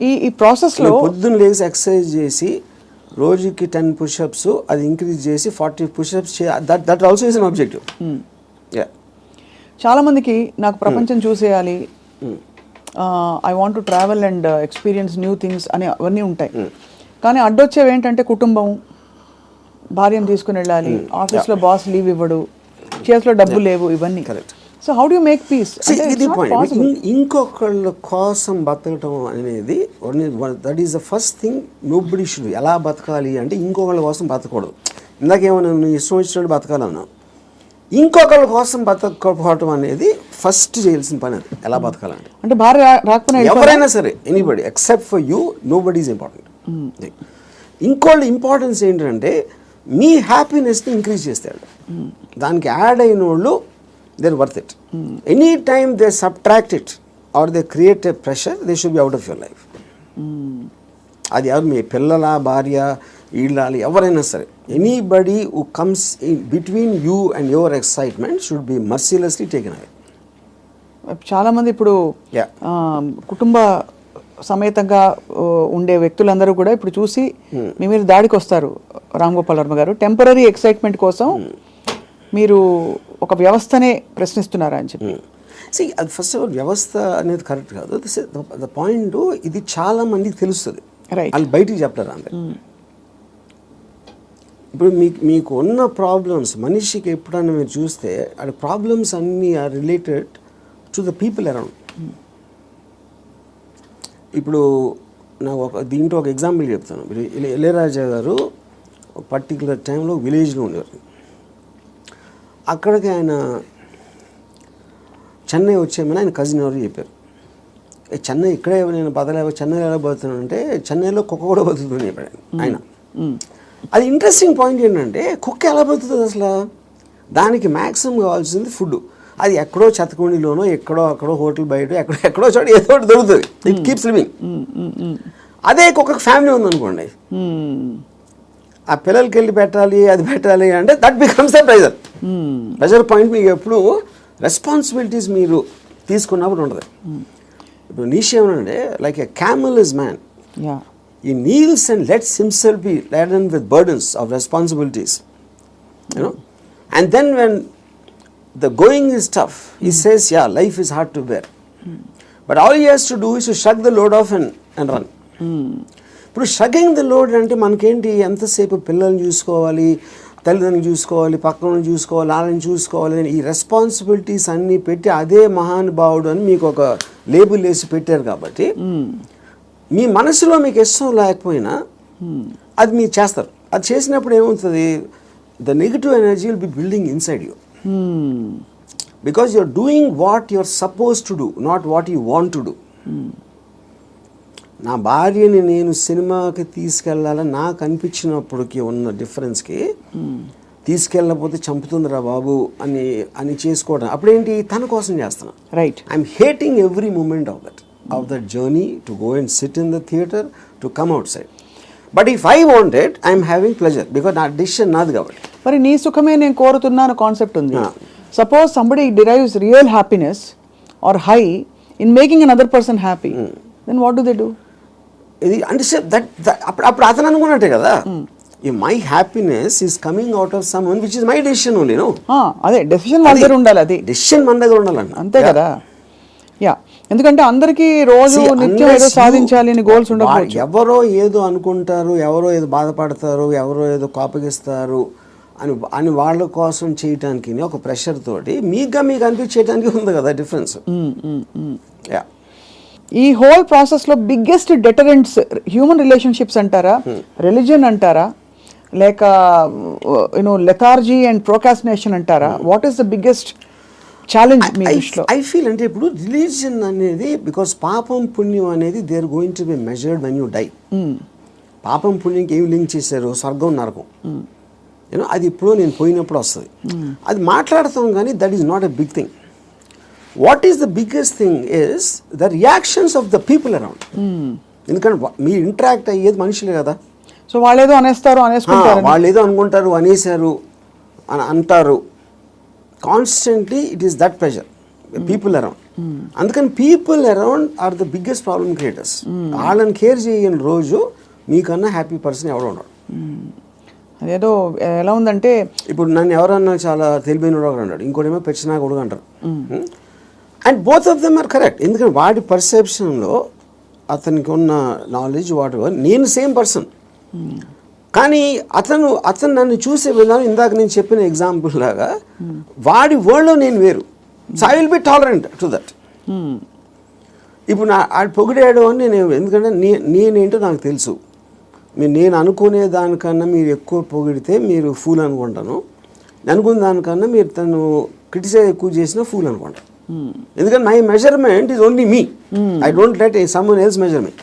ఈ ప్రాసెస్లో పొద్దున్న లేసి ఎక్సర్సైజ్ చేసి రోజుకి 10 పుషప్స్ అది ఇంక్రీజ్ చేసి 40 pushups that also is an objective. చాలా మందికి నాకు ప్రపంచం చూసేయాలి, I want to travel and experience new things అని అవన్నీ ఉంటాయి. కానీ అడ్డొచ్చేవి ఏంటంటే కుటుంబం, భార్యను తీసుకుని వెళ్ళాలి, ఆఫీస్లో బాస్ లీవ్ ఇవ్వడు, చేతిలో డబ్బు లేవు, ఇవన్నీ. So how do you make peace? ఇది పాయింట్. ఇంకొకళ్ళ కోసం బతకటం అనేది that is the first thing nobody should. ఎలా బతకాలి అంటే ఇంకొకళ్ళ కోసం బతకూడదు. ఇందాకేమన్నా నువ్వు ఇష్టం వచ్చినట్టు బతకాలన్నా, ఇంకొకళ్ళ కోసం బతకపోవటం అనేది ఫస్ట్ చేయాల్సిన పని. అది ఎలా బతకాలంటే అంటే భార్య రాకపోయినా ఎవరైనా సరే, anybody except for you, nobody is important. ఇంకోళ్ళ ఇంపార్టెన్స్ ఏంటంటే మీ హ్యాపీనెస్ని ఇంక్రీజ్ చేస్తాడు. దానికి యాడ్ అయిన వాళ్ళు they're worth it. Anytime they subtract it or they create a pressure, they should be out of your life. అది ఎవరు, మీ పిల్లల, భార్య, ఇళ్ళాలి, ఎవరైనా సరే, anybody who comes in between you and your excitement should be mercilessly taken away. చాలామంది ఇప్పుడు కుటుంబ సమేతంగా ఉండే వ్యక్తులందరూ కూడా ఇప్పుడు చూసి మీ మీద దాడికి వస్తారు. రామ్ గోపాల్ వర్మ గారు, టెంపరీ ఎక్సైట్మెంట్ కోసం మీరు ఒక వ్యవస్థనే ప్రశ్నిస్తున్నారా అని చెప్పి. అది ఫస్ట్ ఆఫ్ ఆల్ వ్యవస్థ అనేది కరెక్ట్ కాదు. ద పాయింట్, ఇది చాలా మందికి తెలుస్తుంది, వాళ్ళు బయటికి చెప్తారు అంతే. ఇప్పుడు మీకు ఉన్న ప్రాబ్లమ్స్, మనిషికి ఎప్పుడన్నా మీరు చూస్తే ఆ ప్రాబ్లమ్స్ అన్నీ are related to the people around. ఇప్పుడు నాకు దీంట్లో ఒక ఎగ్జాంపుల్ చెప్తాను. ఇళయరాజా గారు పర్టికులర్ టైంలో విలేజ్లో ఉండేవారు. అక్కడికి ఆయన చెన్నై వచ్చేమని ఆయన కజిన్ ఎవరు చెప్పారు. చెన్నై ఇక్కడే నేను బతలేవో, చెన్నైలో ఎలా బతుకుతున్నాను అంటే చెన్నైలో కుక్క కూడా బతుకుతుంది చెప్పాడు ఆయన. అది ఇంట్రెస్టింగ్ పాయింట్ ఏంటంటే, కుక్క ఎలా బతుకుతుంది అసలు? దానికి మ్యాక్సిమం కావాల్సింది ఫుడ్. అది ఎక్కడో చెత్తకుండిలోనో, అక్కడో హోటల్ బయట ఎక్కడో చోట ఏదో ఒకటి దొరుకుతుంది. It keeps living. అదే కుక్కకి ఫ్యామిలీ ఉందనుకోండి, ఆ పిల్లలకి వెళ్ళి పెట్టాలి, అది పెట్టాలి అంటే that becomes the pressure point. మీకు ఎప్పుడు రెస్పాన్సిబిలిటీస్ మీరు తీసుకున్నప్పుడు ఉండదు. ఇప్పుడు నీషే ఏమనంటే, like a camel is man, he kneels and lets himself be laden with burdens of responsibilities, you know, and then when the going is tough, he says, yeah, life is hard to bear, but all he has to do is to shrug the load off and run. ఇప్పుడు షగింగ్ the load అంటే మనకేంటి, ఎంతసేపు పిల్లల్ని చూసుకోవాలి, తల్లిదండ్రులు చూసుకోవాలి, పక్కన చూసుకోవాలి, వాళ్ళని చూసుకోవాలి, ఈ రెస్పాన్సిబిలిటీస్ అన్నీ పెట్టి అదే మహానుభావుడు అని మీకు ఒక లేబుల్ వేసి పెట్టారు. కాబట్టి మీ మనసులో మీకు ఇష్టం లేకపోయినా అది మీరు చేస్తారు. అది చేసినప్పుడు ఏమవుతుంది, the negative energy will be building inside you, because you are doing what you are suppose to do, not what you want to do. నా భార్యని నేను సినిమాకి తీసుకెళ్ళాలని నాకు అనిపించినప్పటికీ ఉన్న డిఫరెన్స్కి, తీసుకెళ్ళకపోతే చంపుతుందిరా బాబు అని చేసుకోవడం అప్పుడేంటి, తన కోసం చేస్తాను. Right. I'm hating every moment of that journey to go and sit in the theatre, to come outside. But if I want it, I'm having pleasure, because నా డిసిషన్ నాది కాబట్టి. మరి నీ సుఖమే నేను కోరుతున్నాను కాన్సెప్ట్ ఉంది. Suppose somebody derives real happiness or high in making another person happy, then what do they do? ఇది అంటే అప్పుడు అతను అనుకున్నట్టే కదా, my happiness is coming out of someone which is my decision only. No, అదే decision మన దగ్గర ఉండాలి. అది డెసిషన్ మన దగ్గర ఉండాలండి, అంతే కదా. యా, ఎందుకంటే అందరికీ రోజు నిత్యం ఏదో సాధించాలి అని గోల్స్ ఉండకపోవచ్చు. ఎవరో ఏదో అనుకుంటారు, ఎవరో ఏదో బాధపడతారు, ఎవరో ఏదో కోపగిస్తారు అని వాళ్ళ కోసం చేయటానికి ఒక ప్రెషర్ తోటి మీకు అనిపించేయడానికి ఉంది కదా డిఫరెన్స్. యా, ఈ హోల్ ప్రాసెస్లో బిగ్గెస్ట్ డెటరెంట్స్ హ్యూమన్ రిలేషన్షిప్స్ అంటారా, రిలీజియన్ అంటారా, లేక లెథార్జీ అండ్ ప్రోకాస్టినేషన్ అంటారా? What is the biggest challenge మీ దృష్టిలో? ఐ ఫీల్ అంటే ఇప్పుడు రిలీజియన్ అనేది, బికాస్ పాపం పుణ్యం అనేది they are going to be measured when you die. పాపం పుణ్యంకి ఏమి లింక్ చేశారు, స్వర్గం నరకం, అది ఇప్పుడు నేను పోయినప్పుడు వస్తుంది. అది మాట్లాడతాం కానీ that is not a big thing. What is the biggest thing is the reactions of the people around. ఎందుకంటే మీరు ఇంటరాక్ట్ అయ్యేది మనుషులే కదా. సో వాళ్ళేదో అనేసుకుంటారు, వాళ్ళేదో అనుకుంటారు, అనేసారు అని అంటారు. Constantly it is that pressure people around. అందుకని people around are the biggest problem creators. వాళ్ళని కేర్ చేయని రోజు మీకన్నా హ్యాపీ పర్సన్ ఎవడో ఉన్నాడు. అదేదో ఎలా ఉందంటే ఇప్పుడు నన్ను ఎవరన్నా చాలా తెలివైన ఒకడు అన్నాడు, ఇంకోటేమో పెచ్చినా కొడుకు అంటారు. And both of them are correct. ఎందుకంటే వాడి పర్సెప్షన్లో అతనికి ఉన్న నాలెడ్జ్ వాటి నేను సేమ్ పర్సన్, కానీ అతను నన్ను చూసే విధానం ఇందాక నేను చెప్పిన ఎగ్జాంపుల్ లాగా వాడి వరల్డ్లో నేను వేరు. So I will be tolerant to that. ఇప్పుడు ఆడు పొగిడాడు అని నేను, ఎందుకంటే నేనేంటో నాకు తెలుసు. నేను అనుకునే దానికన్నా మీరు ఎక్కువ పొగిడితే మీరు ఫూల్ అనుకుంటాను, అనుకున్న దానికన్నా మీరు తను క్రిటిసైజ్ ఎక్కువ చేసినా ఫూల్ అనుకుంటాను. ఎందుకంటే my measurement is only me. I don't let someone else measure me.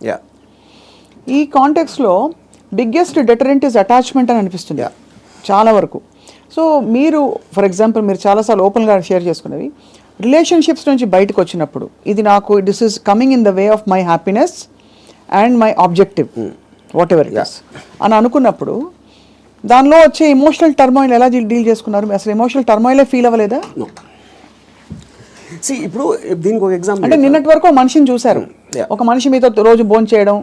Yeah, ఈ కాంటెక్స్లో బిగ్గెస్ట్ డెటరెంట్ ఇస్ అటాచ్మెంట్ అని అనిపిస్తుంది చాలా వరకు. సో మీరు ఫర్ ఎగ్జాంపుల్ మీరు చాలాసార్లు ఓపెన్గా షేర్ చేసుకునేవి రిలేషన్షిప్స్ నుంచి బయటకు వచ్చినప్పుడు, ఇది నాకు this is coming in the way of my happiness and my objective what ever it is అని అనుకున్నప్పుడు దానిలో వచ్చే ఎమోషనల్ టర్మాయిల్ ఎలా డీల్ చేసుకున్నారు? అసలు ఎమోషనల్ టర్మాయిలే ఫీల్ అవ్వలేదా? ఇప్పుడు దీనికి ఒక ఎగ్జాంపుల్ అంటే నిన్నటి వరకు మనిషిని చూశారు, ఒక మనిషి మీతో రోజు భోజనం చేయడం,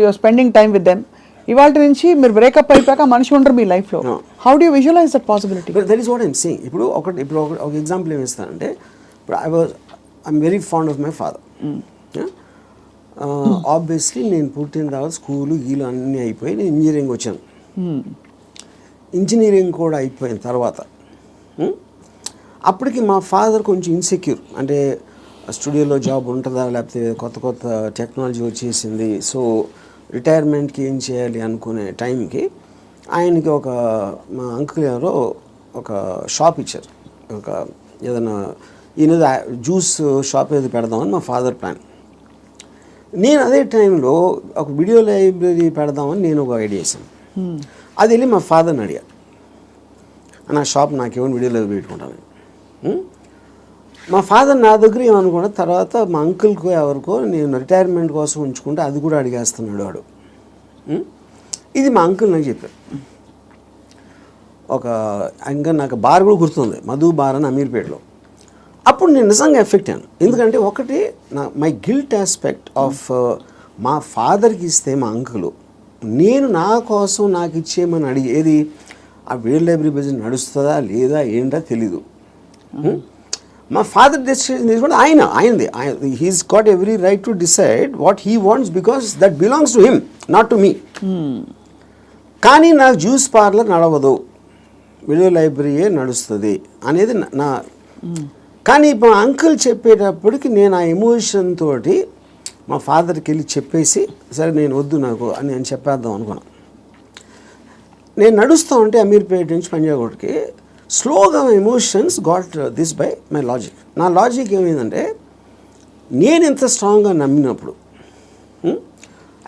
you're spending time with them. ఇవాళ నుంచి మీరు బ్రేకప్ అయిపోయాక మనిషి ఉండరు మీ లైఫ్లో. How do you visualise that possibility? That is what I'm saying. ఇప్పుడు ఒక ఎగ్జాంపుల్ ఏమి ఇస్తానంటే, ఇప్పుడు I'm very fond of my father. Obviously నేను పుట్టిన తర్వాత స్కూలు గీలు అన్నీ అయిపోయి నేను ఇంజనీరింగ్ వచ్చాను. ఇంజనీరింగ్ కూడా అయిపోయిన తర్వాత అప్పటికి మా ఫాదర్ కొంచెం ఇన్సెక్యూర్, అంటే స్టూడియోలో జాబ్ ఉంటుందా, లేకపోతే కొత్త టెక్నాలజీ వచ్చేసింది, సో రిటైర్మెంట్కి ఏం చేయాలి అనుకునే టైంకి ఆయనకి మా అంకుల్ ఎవరో ఒక షాప్ ఇచ్చారు. ఏదైనా ఈయన జ్యూస్ షాప్ ఏదో పెడదామని మా ఫాదర్ ప్లాన్. నేను అదే టైంలో ఒక వీడియో లైబ్రరీ పెడదామని నేను ఒక ఐడియా చేశాను. అది వెళ్ళి మా ఫాదర్ని అడిగా, నా షాప్ నాకేమో వీడియో లైబ్రరీ పెట్టుకుంటాను. మా ఫాదర్ నా దగ్గర ఏమనుకున్నా, తర్వాత మా అంకుల్కో ఎవరికో నేను రిటైర్మెంట్ కోసం ఉంచుకుంటే అది కూడా అడిగేస్తున్నాడు వాడు. ఇది మా అంకుల్ నాకు చెప్పారు. ఇంకా నాకు బార్ కూడా గుర్తుంది, మధు బార్ అని అమీర్పేటలో. అప్పుడు నేను నిజంగా ఎఫెక్ట్ అయ్యాను. ఎందుకంటే ఒకటి మై గిల్ట్ ఆస్పెక్ట్ ఆఫ్ మా ఫాదర్కి ఇస్తే మా అంకులు, నేను నా కోసం నాకు ఇచ్చేయమని అడిగేది ఆ వీడియో లైబ్రరీ బిజినెస్ నడుస్తుందా లేదా ఏంటో తెలీదు. మా ఫాదర్ డెసిషన్ తీసుకుంటే ఆయనది. He's got every right to decide what he wants because that belongs to him, not to me. కానీ నాకు జ్యూస్ పార్లర్ నడవదు, వీడియో లైబ్రరీయే నడుస్తుంది అనేది నా. కానీ మా అంకుల్ చెప్పేటప్పటికి నేను ఆ ఎమోషన్ తోటి మా ఫాదర్కి వెళ్ళి చెప్పేసి, సరే నేను వద్దు నాకు అని నేను చెప్పేద్దాం అనుకున్నాను. నేను నడుస్తూ ఉంటే అమీర్పేట నుంచి పంజాగుట్కి స్లోగా emotions got this by my logic. నా లాజిక్ ఏమైందంటే, నేను ఎంత స్ట్రాంగ్గా నమ్మినప్పుడు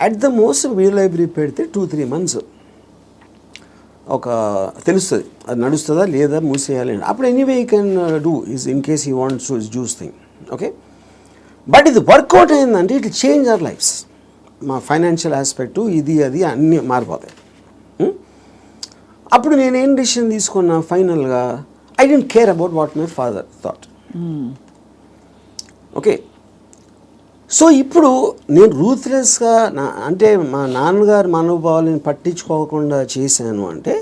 at the most video library పెడితే 2-3 months తెలుస్తుంది అది నడుస్తుందా లేదా మూసేయాలి. అప్పుడు anyway you can do is in case you wants to juice thing, okay. But ఇది వర్కౌట్ అయిందంటే ఇట్ చేంజ్ అవర్ లైఫ్స్. మా ఫైనాన్షియల్ ఆస్పెక్టు ఇది అది అన్నీ మారిపోతాయి. అప్పుడు నేనేం డిసిషన్ తీసుకున్నా ఫైనల్గా, I don't care about what my father thought. Okay, so ఇప్పుడు నేను రూత్లెస్గా అంటే మా నాన్నగారు మనోభావాలను పట్టించుకోకుండా చేశాను అంటే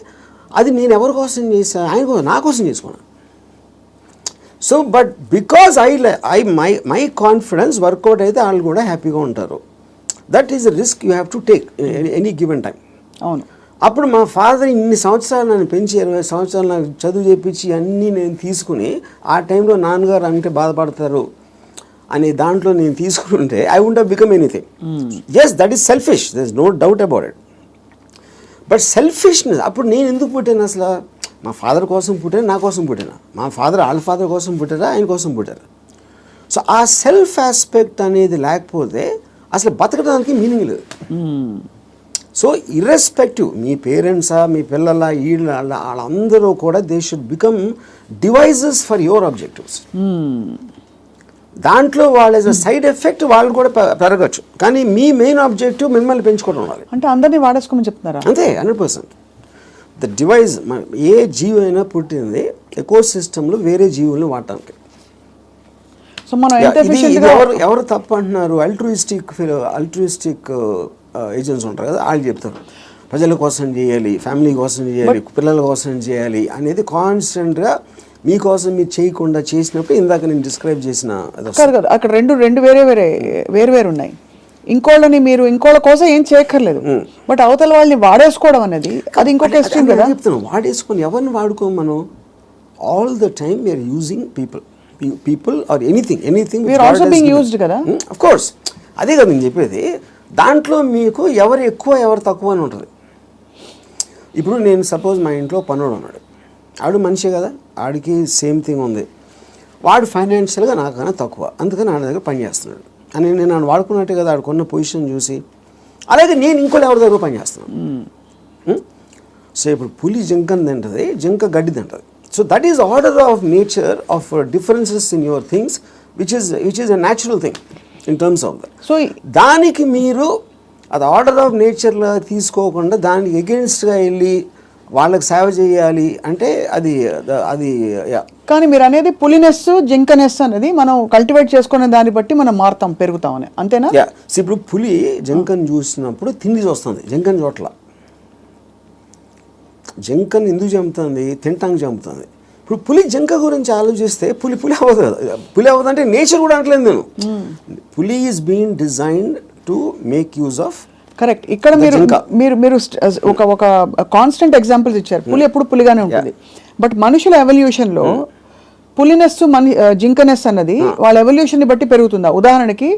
అది నేను ఎవరి కోసం చేశాను? ఆయన కోసం, నా కోసం చేసుకున్నాను. So but because my confidence work out అయితే వాళ్ళు కూడా హ్యాపీగా ఉంటారు. That is a risk you have to take any given time. అవును. అప్పుడు మా ఫాదర్ ఇన్ని సంవత్సరాలు నన్ను పెంచి 20 సంవత్సరాలు నాకు చదువు చేయించి అన్నీ నేను తీసుకుని, ఆ టైంలో నాన్నగారు అంటే బాధపడతారు అనే దాంట్లో నేను తీసుకుంటే I won't have become anything. Yes, that is selfish, there is no doubt about it. But selfishness, అప్పుడు నేను ఎందుకు పుట్టాను అసలు? మా ఫాదర్ కోసం పుట్టాను, నా కోసం పుట్టాను. మా ఫాదర్ వాళ్ళ ఫాదర్ కోసం పుట్టారా, ఆయన కోసం పుట్టారు. సో ఆ సెల్ఫ్ ఆస్పెక్ట్ అనేది లేకపోతే అసలు బతకడానికి మీనింగ్ లేదు. సో ఇర్రెస్పెక్టివ్ మీ పేరెంట్సా, మీ పిల్లల, వీళ్ళ వాళ్ళందరూ కూడా they should become devices for your objectives. దాంట్లో వాళ్ళ సైడ్ ఎఫెక్ట్ వాళ్ళు కూడా పెరగచ్చు, కానీ మీ మెయిన్ ఆబ్జెక్టివ్ మిమ్మల్ని పెంచుకోవడం ఉండాలి. అంటే అందరినీ వాడేసుకోమని చెప్తున్నారా? అంతే, 100%. ద డివైజ్, ఏ జీవి అయినా పుట్టింది ఎకో సిస్టంలో వేరే జీవుల్ని వాడటానికి. సో మనం ఎంత ఇది efficient గా ఎవరు తప్పు అంటున్నారు? అల్ట్రూయిస్టిక్ ఏజెంట్స్ ఉంటారు కదా, వాళ్ళు చెప్తారు ప్రజల కోసం చేయాలి, ఫ్యామిలీ కోసం చేయాలి, పిల్లల కోసం చేయాలి అనేది కాన్స్టెంట్గా మీకోసం మీరు చేయకుండా చేసినప్పుడు ఇందాక నేను డిస్క్రైబ్ చేసిన కాదు కదా, అక్కడ రెండు వేరు ఉన్నాయి. ఇంకోళ్ళ కోసం ఏం చేయక్కర్లేదు, బట్ అవతల వాళ్ళని వాడేసుకోవడం అనేది అది ఇంకొక ఎక్స్ట్రీమ్ కదా. చెప్తున్నాను, వాడేసుకొని ఎవరిని వాడుకోం మనం. All the time we're using people or anything we're also being used కదా. ఆఫ్ కోర్స్, అదే కదా నేను చెప్పేది. దాంట్లో మీకు ఎవరు ఎక్కువ ఎవరు తక్కువ అని ఉంటుంది. ఇప్పుడు నేను సపోజ్ మా ఇంట్లో పనుడు ఉన్నాడు, ఆడు మనిషి కదా, ఆడికి సేమ్ థింగ్ ఉంది, వాడు ఫైనాన్షియల్గా నాకన్నా తక్కువ, అందుకని ఆడ దగ్గర పని చేస్తున్నాడు అని నేను నన్ను వాడుకున్నట్టే కదా, ఆడుకున్న పొజిషన్ చూసి. అలాగే నేను ఇంకోటి ఎవరి దగ్గర పని చేస్తున్నాను. సో ఇప్పుడు పులి జింకని తింటుంది, జింక గడ్డి తింటుంది. So that is order of nature of differences in your things which is a natural thing in terms of that. So దానికి మీరు అది ఆర్డర్ ఆఫ్ నేచర్లో తీసుకోకుండా దానికి ఎగెన్స్ట్గా వెళ్ళి వాళ్ళకి సేవ చేయాలి అంటే అది కానీ మీరు అనేది పులినెస్ జింకనెస్ అనేది మనం కల్టివేట్ చేసుకునే దాన్ని బట్టి మనం మారుతాం, పెరుగుతామని, అంతేనా? ఇప్పుడు పులి జింకను చూసినప్పుడు తిండి చూస్తుంది, జింకను చోట్ల. జింకను ఎందుకు చంపుతుంది? తింటానికి చంపుతుంది. ఇప్పుడు పులి జింక గురించి ఆలోచిస్తే పులి అవ్వదు కదా. పులి అవ్వదు అంటే నేచర్ కూడా అంటలేదు నేను. పులి is being designed to make use of. Correct. ఇక్కడ మీరు ఒక కాన్స్టెంట్ ఎగ్జాంపుల్స్ ఇచ్చారు. పులి ఎప్పుడు పులిగానే ఉంటుంది, బట్ మనుషుల ఎవల్యూషన్ లో పులినెస్ జింకనెస్ అన్నది వాళ్ళ ఎవల్యూషన్ ని బట్టి పెరుగుతుందా? ఉదాహరణకి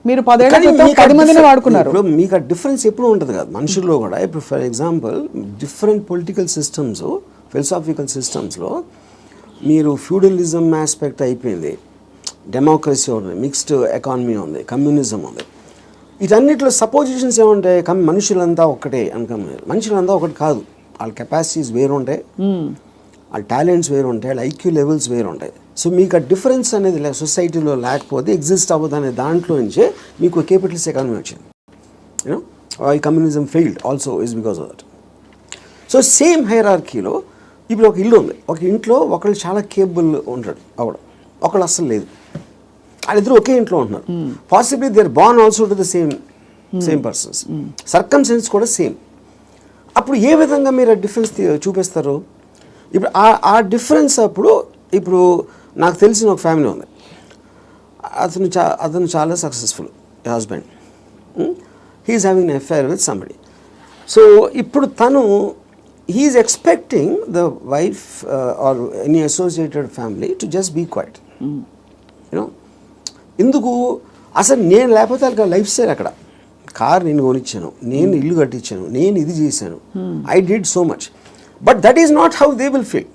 మీరు 10 ఏళ్ల క్రితం 10 మందిని వాడుకున్నారు, మీకు ఆ డిఫరెన్స్ ఎప్పుడు ఉంటుంది కదా మనుషుల్లో కూడా. ఇప్పుడు for example different political systems, philosophical సిస్టమ్స్లో మీరు ఫ్యూడలిజం ఆస్పెక్ట్ అయిపోయింది, డెమోక్రసీ ఉంది, మిక్స్డ్ ఎకానమీ ఉంది, కమ్యూనిజం ఉంది. వీటన్నిటిలో సపోజిషన్స్ ఏముంటాయి? మనుషులంతా ఒక్కటే అనుకున్నారు. మనుషులంతా ఒకటి కాదు, వాళ్ళ కెపాసిటీస్ వేరుంటాయి, వాళ్ళ టాలెంట్స్ వేరుంటాయి, వాళ్ళ ఐక్యూ లెవెల్స్ వేరుంటాయి. సో మీకు ఆ డిఫరెన్స్ అనేది సొసైటీలో లేకపోతే ఎగ్జిస్ట్ అవ్వదు అనే దాంట్లో నుంచే మీకు క్యాపిటలిస్ట్ ఎకానమీ వచ్చింది. యూనో ఈ communism failed also is because of that. So same హైరార్కీలో ఇప్పుడు ఒక ఇల్లు ఉంది, ఒక ఇంట్లో ఒకళ్ళు చాలా కేపబుల్ ఉంటాడు అవడం, ఒకళ్ళు అస్సలు లేదు. వాళ్ళిద్దరు ఒకే ఇంట్లో ఉంటున్నారు. Possibly they are born also to the same persons, circumstances కూడా సేమ్. అప్పుడు ఏ విధంగా మీరు ఆ డిఫరెన్స్ చూపిస్తారు? ఇప్పుడు ఆ డిఫరెన్స్ అప్పుడు ఇప్పుడు నాకు తెలిసిన ఒక ఫ్యామిలీ ఉంది, అతను చాలా successful husband, he's having an affair with somebody. So ఇప్పుడు తను he's expecting the wife or any associated family to just be quiet. You know ఎందుకు? అసలు నేను లేకపోతే వాళ్ళకి లైఫ్ స్టైల్ అక్కడ, కార్ నేను కొనిచ్చాను, నేను ఇల్లు కట్టించాను, నేను ఇది చేశాను, I did so much, but that is not how they will feel.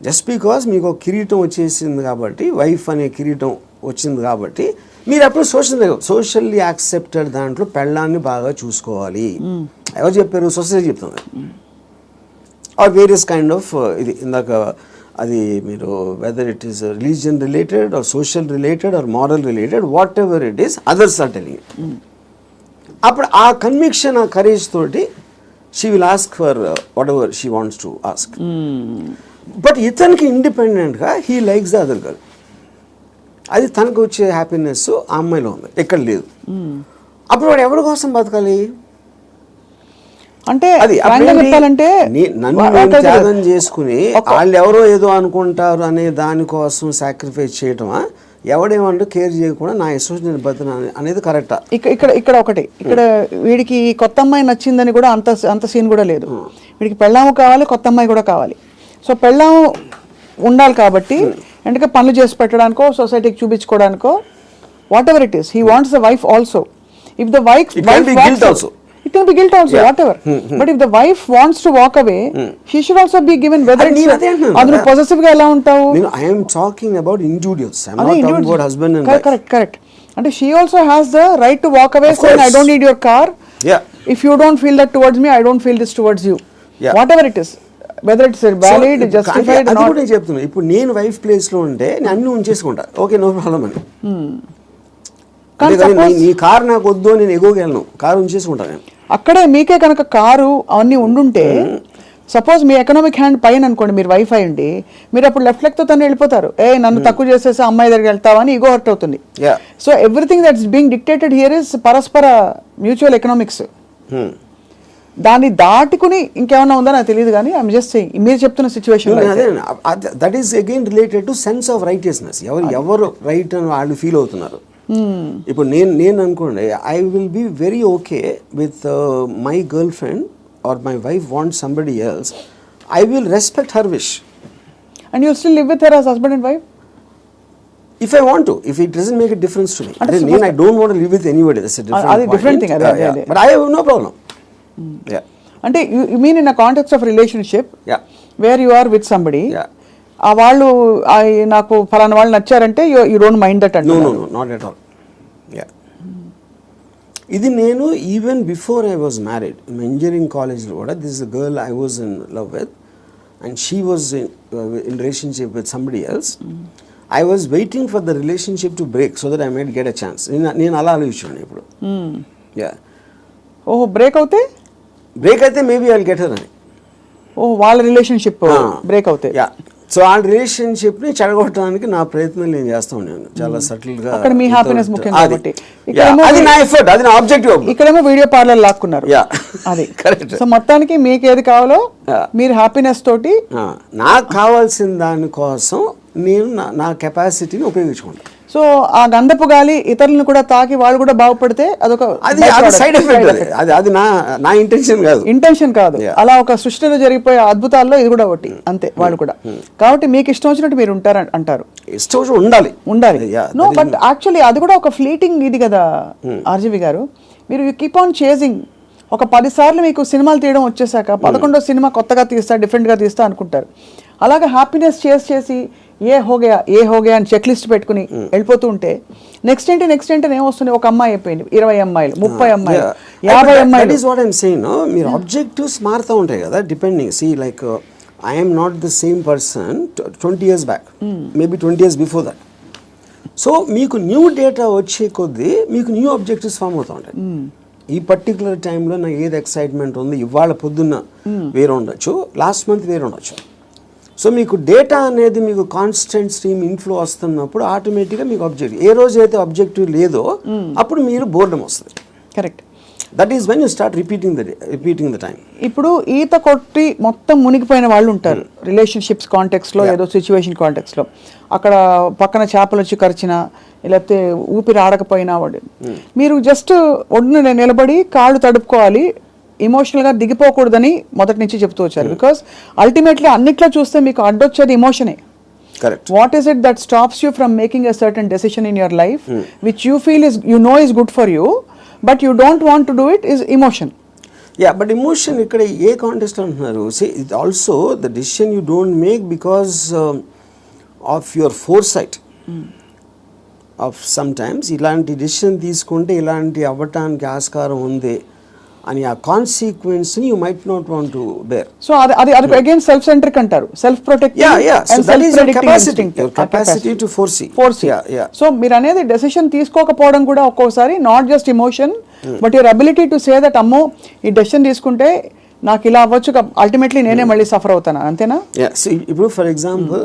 Just because మీకు ఒక కిరీటం వచ్చేసింది కాబట్టి, వైఫ్ అనే కిరీటం వచ్చింది కాబట్టి మీరు అప్పుడు సోషల్లీ యాక్సెప్టెడ్ దాంట్లో పెళ్ళాన్ని బాగా చూసుకోవాలి. ఎవరు చెప్పారు? సొసైటీ చెప్తుంది. ఆర్ వేరియస్ కైండ్ ఆఫ్ ఇది ఇందాక అది మీరు whether it is religion related or social related or moral related, whatever it is, others are telling. అప్పుడు ఆ కన్విక్షన్, ఆ కరేజ్ తోటి she will ask for whatever she wants to ask. But ఇతనికి ఇండిపెండెంట్గా he likes the other girl. అది తనకు వచ్చే happiness ఆ అమ్మాయిలో ఉంది, ఎక్కడ లేదు. అప్పుడు వాడు ఎవరి కోసం బతకాలి? అంటే నన్ను త్యాగం చేసుకుని వాళ్ళు ఎవరో ఏదో అనుకుంటారు అనే దానికోసం సాక్రిఫైస్ చేయటమా? ఎవడేమంటూ కేర్ చేయకుండా నా అసోసియేషన్ బతున అనేది కరెక్టా? ఇక్కడ ఒకటి, ఇక్కడ వీడికి కొత్త అమ్మాయి నచ్చిందని కూడా అంత సీన్ కూడా లేదు. వీడికి పెళ్ళాము కావాలి, కొత్త అమ్మాయి కూడా కావాలి. సో పెళ్ళాము ఉండాలి కాబట్టి ఎందుకంటే పనులు చేసి పెట్టడానికో సొసైటీకి చూపించుకోవడానికో whatever it is, he wants the wife also. If the wife it can be guilt also, whatever. But if the wife wants to walk away, she should also be given, whether it's adu possessive ga ela untavu. I am talking about individuals, I am not talking about husband and wife. Correct. And she also has the right to walk away saying I don't need your car. If you don't feel that towards me, I don't feel this towards you. Whatever it is, whether it's valid, justified or not. adu నేను చెప్తున్నా. ఇప్పుడు నేను wife place లో ఉంటే నేను అన్ని ఉంచేసుకుంటా, okay no problem అని. నీ కారు నాకు వద్దు, నేను ఎగోగలను, కారు ఉంచేసుకుంటాను నేను. అక్కడే మీకే కనుక కారు అవన్నీ ఉండుంటే సపోజ్ మీ ఎకనామిక్ హ్యాండ్ పైన అనుకోండి, మీరు వైఫై అండి, మీరు అప్పుడు లెఫ్ట్ లెగ్ తో తను వెళ్ళిపోతారు. నన్ను తక్కువ చేసేసి అమ్మాయి దగ్గరికి వెళ్తావా అని ఈగో హర్ట్ అవుతుంది. So everything that's being dictated here is పరస్పర మ్యూచువల్ ఎకనామిక్స్. దాన్ని దాటుకుని ఇంకేమన్నా ఉందో నాకు తెలియదు, కానీ ఐఎమ్ జస్ట్ సేయింగ్ మీరు చెప్తున్న situation that is again related to sense of righteousness. ఎవరు రైట్ అని వాళ్ళు ఫీల్ అవుతున్నారు. ఇప్పుడు నేను అనుకోండి, I will be very okay with my girl friend or my wife wants somebody else, I will respect her wish. And you'll still live with her as husband and wife? If I want to, if it doesn't make a difference to me. Then I don't want to live with anybody. That's a different thing. But I have no problem. Yeah. Ante you mean in a context of relationship? Yeah. Where you are with somebody? Yeah. వాళ్ళు నాకు ఫలానా వాళ్ళు నచ్చారంటే you don't mind that అంటారు? No, not at all. Yeah. ఇది నేను even before I was married engineering కాలేజ్లో కూడా this is a girl I was in love with and she was in relationship with somebody else. I was waiting for the relationship to break so that I might get a chance. నేను అలా ఆలోచించాను ఇప్పుడు. Yeah, ఓహో break అయితే maybe I will get her అని. ఓహో వాళ్ళ relationship break అవుతాయి. యా, సో ఆ రిలేషన్షిప్ని చెడగొట్టడానికి నా ప్రయత్నం నేను చేస్తూ ఉన్నాను చాలా సటిల్గా. అక్కడ మీ హ్యాపీనెస్ ముఖ్యం కాబట్టి అది నా ఎఫర్ట్, అది నా ఆబ్జెక్టివ్. ఇక్కడేమో వీడియో పార్లర్ లాక్కున్నారు. అది కరెక్ట్. సో మొత్తానికి మీకు ఏది కావాలో మీరు హ్యాపీనెస్ తోటి నాకు కావాల్సిన దానికోసం నేను నా కెపాసిటీని ఉపయోగించుకుంటాను. సో ఆ గంధపు గాలి ఇతరులను కూడా తాకి వాళ్ళు కూడా బాగుపడితే అదొక సైడ్ ఎఫెక్ట్. అది నా ఇంటెన్షన్ కాదు. అలా ఒక సృష్టిలో జరిగిపోయే అద్భుతాల్లో ఇది కూడా ఒకటి అంతే. వాళ్ళు కూడా కాబట్టి మీకు ఇష్టం వచ్చినట్టు మీరు ఉంటారు అంటారు. ఇష్టం ఉండాలి. నో బట్ యాక్చువల్లీ అది కూడా ఒక ఫ్లీటింగ్ ఇది కదా ఆర్జీవి గారు. మీరు యూ కీప్ ఆన్ చేజింగ్. ఒక 10 సార్లు మీకు సినిమాలు తీయడం వచ్చేసాక 11వ సినిమా కొత్తగా తీస్తా, డిఫరెంట్గా తీస్తా అనుకుంటారు. అలాగే హ్యాపీనెస్ చేసి ఏ హోగయా అని చెక్ లిస్ట్ పెట్టుకుని వెళ్ళిపోతూ ఉంటే నెక్స్ట్ ఏంటి ఏమొస్తుంది? ఒక అమ్మాయి అయిపోయింది, 20 అమ్మాయిలు, 30 అమ్మాయిలు, 50 అమ్మాయిలు. మీరు ఆబ్జెక్టివ్స్ మారుతూ ఉంటాయి కదా depending. See like I am not the same person 20 years back, maybe 20 years before that. So మీకు న్యూ డేటా వచ్చే కొద్దీ మీకు న్యూ ఆబ్జెక్టివ్స్ ఫామ్ అవుతూ ఉంటాయి. ఈ పర్టికులర్ టైంలో నాకు ఏది ఎక్సైట్మెంట్ ఉంది, ఇవాళ పొద్దున్న వేరే ఉండొచ్చు, లాస్ట్ మంత్ వేరే ఉండొచ్చు. సో మీకు డేటా అనేది మీకు కాన్స్టెంట్ స్ట్రీమ్ ఇన్ఫ్లో వస్తున్నప్పుడు ఆటోమేటిక్గా మీకు ఆబ్జెక్టివ్, ఏ రోజు అయితే ఆబ్జెక్టివ్ లేదో అప్పుడు మీరు బోర్డమ్ వస్తుంది. Correct. That is when you start repeating the time. ఇప్పుడు ఈత కొట్టి మొత్తం మునిగిపోయిన వాళ్ళు ఉంటారు రిలేషన్షిప్స్ కాంటెక్స్లో, ఏదో సిచ్యువేషన్ కాంటెక్స్లో. అక్కడ పక్కన చేపలు వచ్చి కరిచినా లేకపోతే ఊపిరి ఆడకపోయినా వాడు మీరు జస్ట్ ఒడ్డున నిలబడి కాళ్ళు తడుపుకోవాలి, ఎమోషనల్గా దిగిపోకూడదని మొదటి నుంచి చెప్తూ వచ్చారు. బికాస్ అల్టిమేట్లీ అన్నిట్లో చూస్తే మీకు అడ్డొచ్చేది ఎమోషనే. Correct. What is it that stops you from making a certain decision in your life which you feel is you know is good for you but you don't want to do it is emotion. Yeah, but emotion ఇక్కడ ఏ context అంటున్నారు? Say it also the decision you don't make because of your foresight of some times ఇలాంటి decision తీసుకుంటే ఇలాంటి అవ్వటానికి ఆస్కారం ఉంది అని ఆ కాన్సిక్వెన్స్ని you might not want to bear. So అది అగైన్ సెల్ఫ్ సెంట్రిక్ అంటారు, self protective and self predicting instinct, capacity to foresee. So మీరు అనేది డెసిషన్ తీసుకోకపోవడం కూడా ఒక్కోసారి not just emotion but your ability to say that అమ్మో ఈ డెసిషన్ తీసుకుంటే నాకు ఇలా అవ్వచ్చు, అల్టిమేట్లీ నేనే మళ్ళీ సఫర్ అవుతాను, అంతేనా? ఇప్పుడు ఫర్ ఎగ్జాంపుల్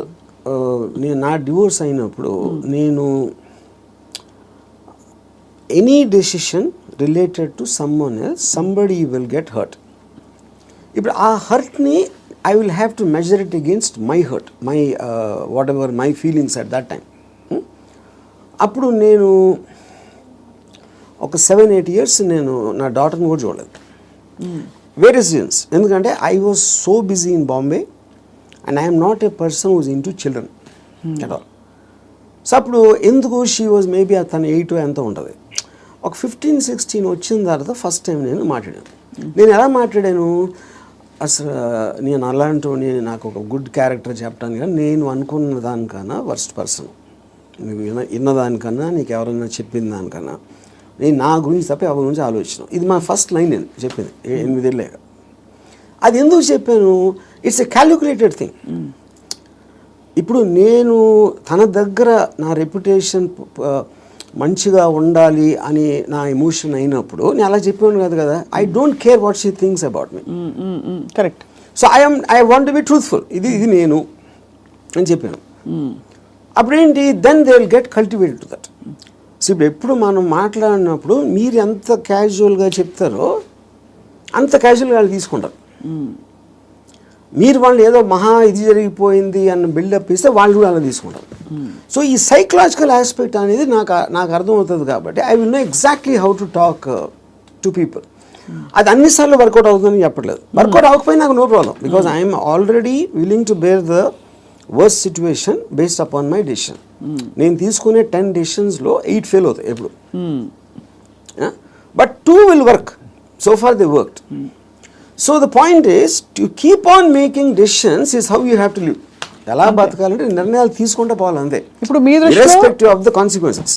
నేను నా డివోర్స్ అయినప్పుడు నేను any decision related to someone else somebody will get hurt. ఇప్పుడు ఆ హర్ట్ని I will have to measure it against my hurt, my whatever my feelings at that time. అప్పుడు నేను ఒక 7-8 years నేను నా డాటర్ని కూడా చూడలేదు. Various reasons. ఎందుకంటే I was so busy in Bombay and I'm not a person who's into children at all. So అప్పుడు ఎందుకు షీ వాజ్ మేబీ తను 8 ఎంతో ఉంటుంది. ఒక 15-16 వచ్చిన తర్వాత ఫస్ట్ టైం నేను మాట్లాడాను. నేను ఎలా మాట్లాడాను, అసలు నేను అలాంటి నాకు ఒక గుడ్ క్యారెక్టర్ చెప్పడానికి కానీ నేను అనుకున్న దానికన్నా వర్స్ట్ పర్సన్, నువ్వు విన్నదానికన్నా నీకు ఎవరైనా చెప్పిన దానికన్నా నేను నా గురించి తప్ప ఎవరి గురించి ఆలోచించాను. ఇది మా ఫస్ట్ లైన్ నేను చెప్పింది 8 ఏళ్ళ. అది ఎందుకు చెప్పాను, ఇట్స్ ఎ క్యాలిక్యులేటెడ్ థింగ్. ఇప్పుడు నేను తన దగ్గర నా రెప్యుటేషన్ మంచిగా ఉండాలి అని నా ఎమోషన్ అయినప్పుడు నేను అలా చెప్పాను కాదు కదా. I don't care what she thinks about me. Correct. So I want be truthful, ఇది నేను అని చెప్పాను. అప్పుడేంటి, then they will get cultivated to that. So ఇప్పుడు ఎప్పుడు మనం మాట్లాడినప్పుడు మీరు ఎంత క్యాజువల్గా చెప్తారో అంత క్యాజువల్గా వాళ్ళు తీసుకుంటారు. మీరు వాళ్ళు ఏదో మహా ఇది జరిగిపోయింది అన్న బిల్డప్ ఇస్తే వాళ్ళు కూడా అలా తీసుకుంటారు. సో ఈ సైకలాజికల్ ఆస్పెక్ట్ అనేది నాకు అర్థమవుతుంది కాబట్టి I will know exactly how to talk to people. అది అన్నిసార్లు వర్కౌట్ అవుతుందని చెప్పట్లేదు. వర్కౌట్ అవ్వకపోయినా నాకు no problem, because I'm already willing to bear the worst situation based upon my decision. నేను తీసుకునే 10 డెసిషన్స్లో 8 ఫెయిల్ అవుతాయి ఎప్పుడు. But 2 will work. So far they worked. So the point is to keep on making decisions is how you have to live. ఎలా బతకాలంటే నిర్ణయాలు తీసుకుంటూ పోవాలి అంతే, ఇప్పుడు మీ దృష్టిలో ఇర్రెస్పెక్టివ్ ఆఫ్ ద కాన్సిక్వెన్సెస్.